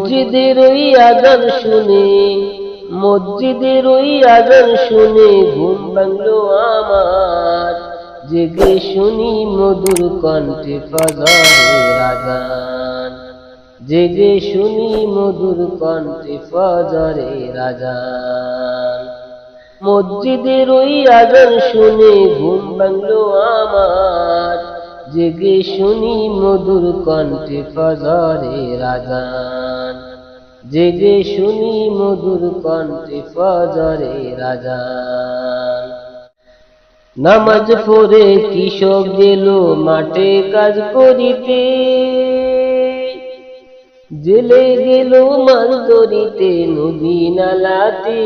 মসজিদের ওই আজান শুনে, মসজিদের ওই আজান শুনে ঘুম ভাঙলো আমার, জেগে শুনি মধুর কণ্ঠে ফজরের আজান, জেগে শুনি মধুর কণ্ঠে ফজরের আজান। মসজিদের ওই আজান শুনে ঘুম ভাঙলো আমার, জেগে শুনি মধুর কণ্ঠে ফজরের আজান, জেগে শুনি মধুর কণ্ঠে ফজরের আজান। নামাজ পড়ে কৃষক গেল মাঠে কাজ করিতে, জেলে গেল মাছ ধরিতে নদী নালাতে।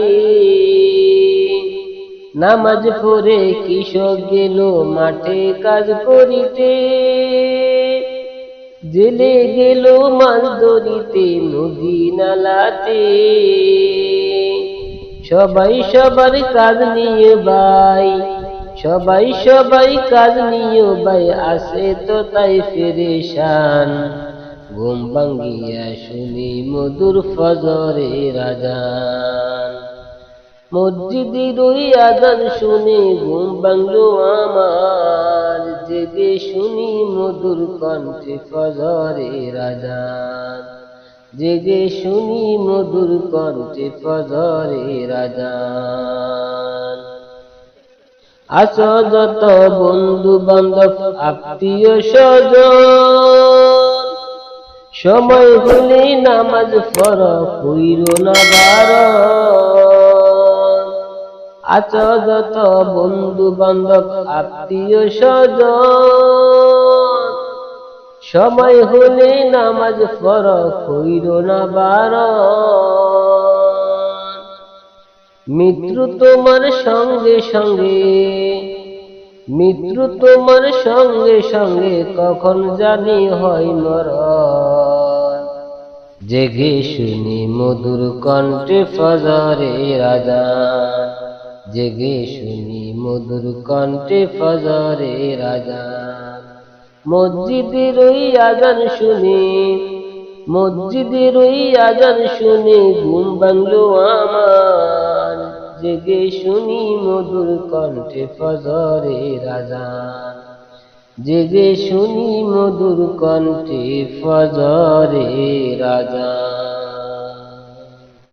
নামাজ পড়ে কৃষক গেল মাঠে কাজ করিতে, জেলে গেল মাছ ধরিতে নদী নালাতে। সবাই সবার কাজ নিয়ে ভাই, সবাই সবাই কাজ নিয়ে ভাই, আসে তো তাই পেরেশান। ঘুম ভাঙ্গিয়া শুনি মধুর ফজরের আজান, মসজিদের ওই আজান শুনে ঘুম ভাঙলো আমার, জেগে শুনি মধুর কণ্ঠে ফজরের আজান, জেগে শুনি মধুর কণ্ঠে ফজরের আজান। আসো যত বন্ধু বান্ধব আত্মীয় স্বজন, সময় হলে নামাজ পড়ো কইরো না বারণ। আছো যত বন্ধু বান্ধব আত্মীয় স্বজন, সময় হলে নামাজ পড়ো কইরো না বারণ। মৃত্যু তোমার সঙ্গে সঙ্গে, মৃত্যু তোমার সঙ্গে সঙ্গে কখন জানি হয় মরণ। জেগে শুনি মধুর কণ্ঠে ফজরের আজান, জেগে শুনি মধুর কণ্ঠে ফজরের আজান। মসজিদের ওই আজান শুনে, মসজিদের ওই আজান শুনে ঘুম ভাঙলো আমার, জেগে শুনি মধুর কণ্ঠে ফজরের আজান, জেগে শুনি মধুর কণ্ঠে ফজরের আজান।